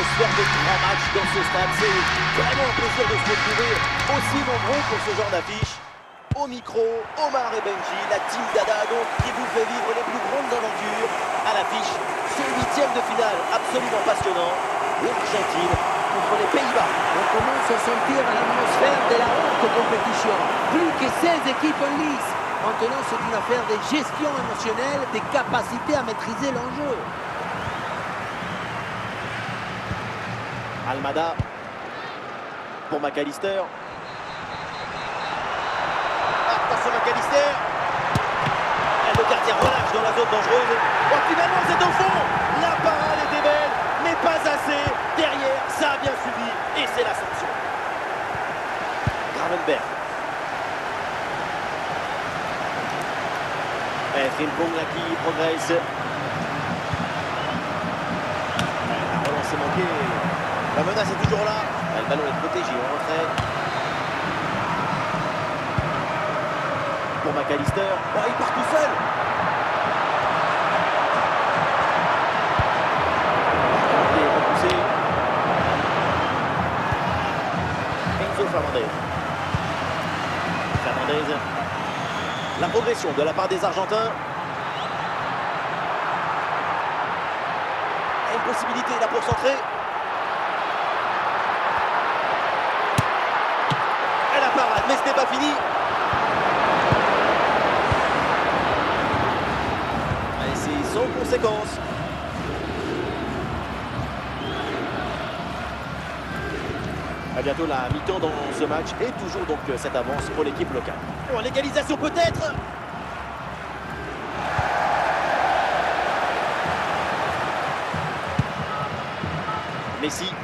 atmosphère de grand match dans ce stade. C'est vraiment un plaisir de se retrouver aussi nombreux pour ce genre d'affiche. Au micro, Omar et Benji, la team Dada donc qui vous fait vivre les plus grandes aventures. À l'affiche, ce huitième de finale absolument passionnant. L'Argentine contre les Pays-Bas. On commence à sentir l'atmosphère de la haute compétition. Plus que 16 équipes en lice. Maintenant, c'est une affaire de gestion émotionnelle, des capacités à maîtriser l'enjeu. Almada pour McAllister. Attention McAllister. Et le gardien relâche dans la zone dangereuse. Oh, finalement, c'est au fond. La parade était belle, mais pas assez. Derrière, ça a bien suivi. Et c'est la sanction. Gravenberg. Et Frimpong là qui progresse. La relance est manquée. La menace est toujours là. Le ballon est protégé en retrait. Pour McAllister. Oh, il part tout seul. Il est repoussé. Enzo Fernandez. Fernandez. La progression de la part des Argentins. Et une possibilité là pour centrer. Et la parade, mais ce n'est pas fini. Et c'est sans conséquence. À bientôt la mi-temps dans ce match et toujours donc cette avance pour l'équipe locale. Oh, l'égalisation peut-être. Messi.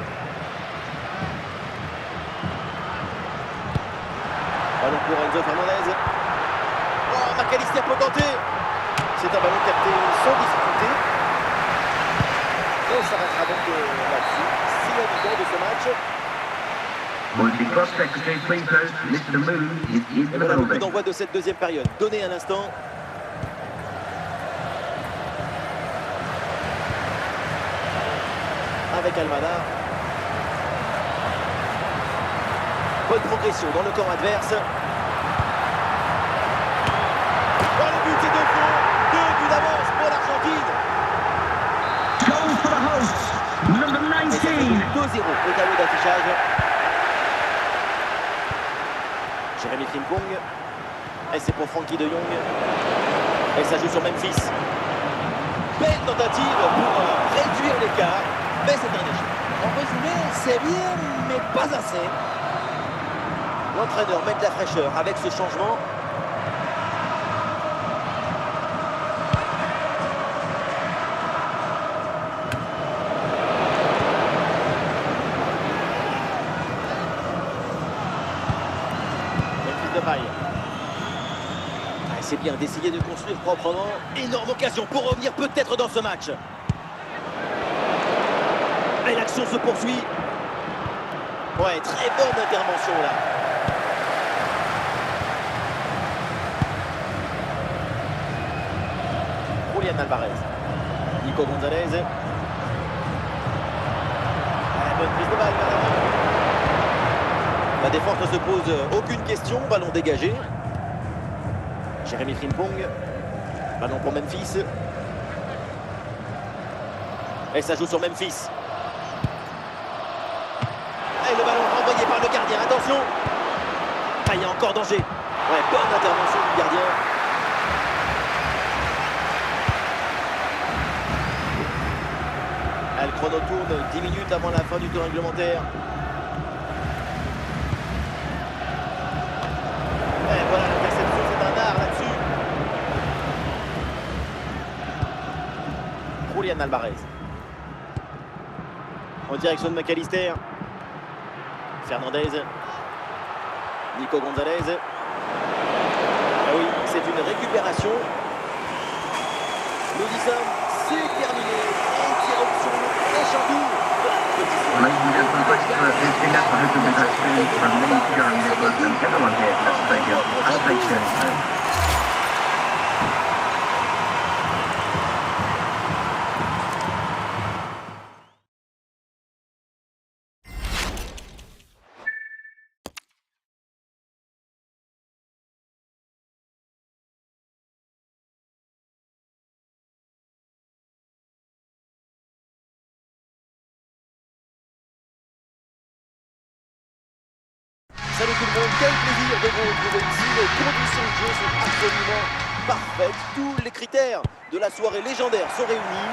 Ballon pour Enzo Fernandez. Oh, McAllister peut tenter. C'est un ballon capté sans difficulté. Et on s'arrêtera donc là-dessus. C'est la mi-temps de ce match. Et voilà le coup d'envoi de cette deuxième période. Donné à l'instant. Avec Almada. Bonne progression dans le camp adverse. Oh, le but c'est 2 points. 2 buts d'avance pour l'Argentine. Goal for the hosts, number 19. 2-0 au tableau d'affichage. Jérémy Frimpong. Et c'est pour Frankie de Jong. Et ça joue sur Memphis. Belle tentative pour réduire l'écart. Mais c'est un échec. En résumé, c'est bien, mais pas assez. L'entraîneur met de la fraîcheur avec ce changement. Memphis Depay. C'est bien d'essayer de construire proprement. Énorme occasion pour revenir peut-être dans ce match. Et l'action se poursuit. Ouais, très bonne intervention là. Julián Alvarez. Nico González. Bonne prise de balle vers l'avant. La défense ne se pose aucune question. Ballon dégagé. Jérémy Frimpong. Ballon pour Memphis. Et ça joue sur Memphis. Et le ballon renvoyé par le gardien. Attention. Ah, il y a encore danger. Ouais, bonne intervention du gardien. Le chrono tourne 10 minutes avant la fin du tour réglementaire. Et voilà, la réception, c'est un art là-dessus. Julián Alvarez. En direction de McAllister. Fernandez. Nico González. Ah oui, c'est une récupération. Nous y sommes, c'est terminé. Interruption échantillon. Ladies and gentlemen, thanks for visiting us. I hope you enjoyed that stream from me, Jeremy Nicholas, and everyone here at the stadium. Have a safe journey home. Salut tout le monde, quel plaisir de vous retrouver ici. Les conditions de jeu sont absolument parfaites. Tous les critères de la soirée légendaire sont réunis.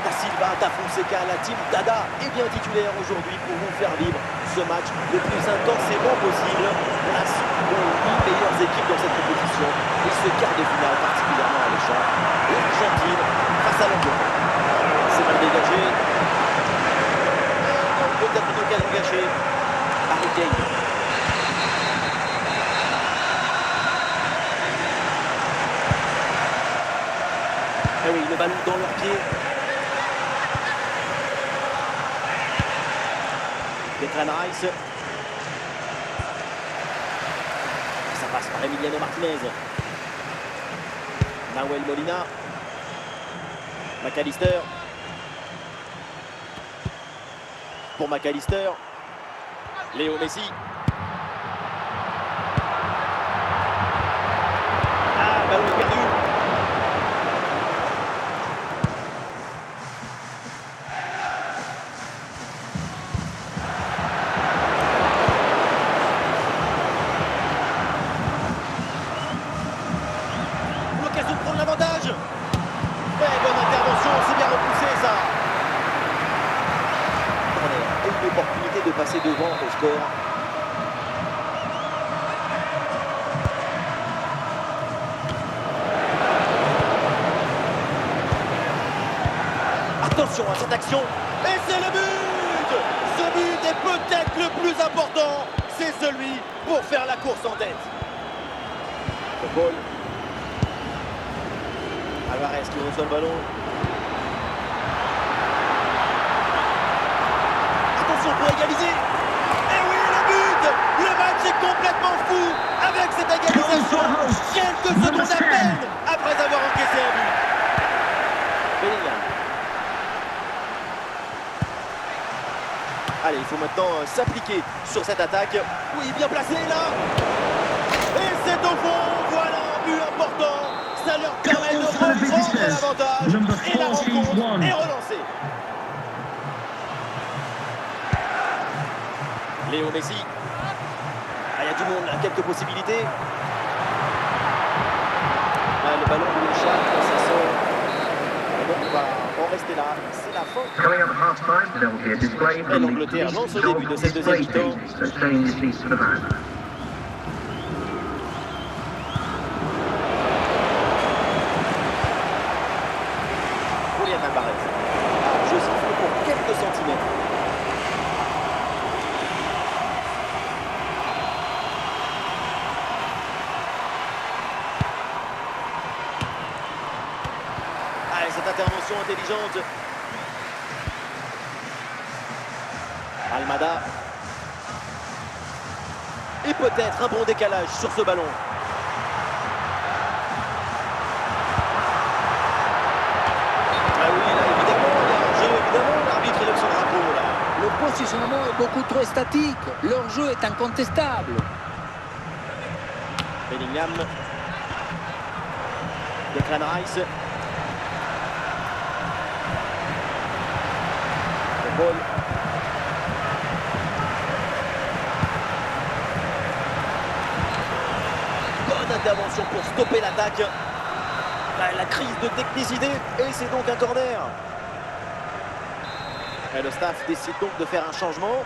Da Silva, Da Fonseca, la team Dada est bien titulaire aujourd'hui pour vous faire vivre ce match le plus intensément possible. Place aux 8 meilleures équipes dans cette compétition et ce quart de finale particulièrement alléchant. L'Argentine face à l'Angleterre. C'est mal dégagé. Peut-être une occasion gâchée. Harry Kane. Eh oui, le ballon dans leurs pieds. Declan Rice. Ça passe par Emiliano Martinez. Nahuel Molina. McAllister. Pour McAllister. Léo Messi. Ah, ballon perdu. L'occasion de prendre l'avantage. Bonne intervention, c'est bien repoussé ça. Et une opportunité de passer devant au score. Attention à cette action. Et c'est le but. Ce but est peut-être le plus important. C'est celui pour faire la course en tête. Le ball. Alvarez qui reçoit le ballon. Attention pour égaliser. Et oui, le but. Le match est complètement fou avec cette égalisation. Quelques secondes à peine après avoir encaissé un but. Bellingham. Allez, il faut maintenant s'appliquer sur cette attaque. Oui, bien placé là. Et c'est au fond. Voilà un but important. Ça leur permet de reprendre l'avantage. Et la rencontre est relancée. Léo Messi. Ah, il y a du monde là, quelques possibilités. Ah, le ballon lui échappe, ça sort. Et donc on va en rester là. C'est la fin. Coming up at half-time, there will be a display from L'Angleterre lance au début de cette deuxième mi-temps. So stay in your seats for the match. Julian Alvarez. Ah, je siffle pour quelques centimètres. Allez, cette intervention intelligente. Almada. Et peut-être un bon décalage sur ce ballon. Ah oui, là, évidemment, il y a un jeu, évidemment, l'arbitre lève son drapeau, là. Le positionnement est beaucoup trop statique. Leur jeu est incontestable. Bellingham. Declan Rice. Le ball. Bonne intervention pour stopper l'attaque. La crise de technicité. Et c'est donc un corner. Et le staff décide donc de faire un changement.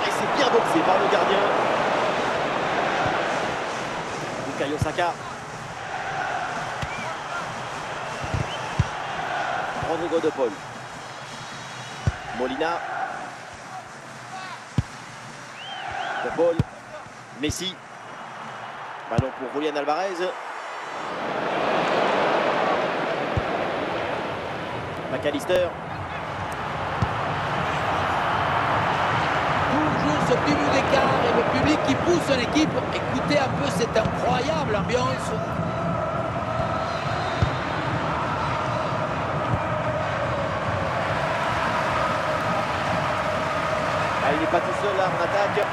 Et c'est bien boxé par le gardien. Bukayo Saka. Rodrigo de Paul. Molina. De Paul. Messi. Ballon pour Julian Alvarez. McAllister. Toujours ce petit bout d'écart et le public qui pousse son équipe. Écoutez un peu cette incroyable ambiance. Ah, il n'est pas tout seul là en attaque.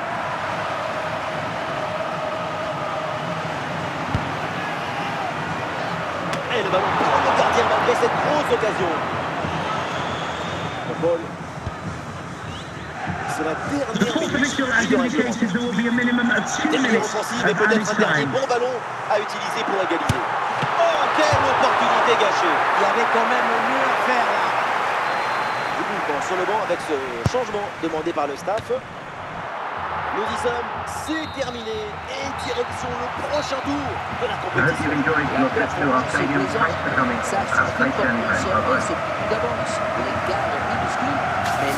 Et le ballon prend le gardien malgré cette grosse occasion. Le ball. C'est la dernière The course of minute Mitchell has du règlement. indicated there will be a minimum of 2 Dernière minutes offensive of et peut-être added un dernier time. bon ballon à utiliser pour égaliser. Oh, quelle opportunité gâchée! Il y avait quand même mieux à faire là. Du coup, bon, sur le banc avec ce changement demandé par le staff. Nous y sommes, c'est terminé et direction le prochain tour de la I hope compétition. you've enjoyed your trip to our stadium. Thanks for coming. Ça Have a suffit safe pour journey. conserver Bye-bye. ce but d'avance. Les gars minuscules, mais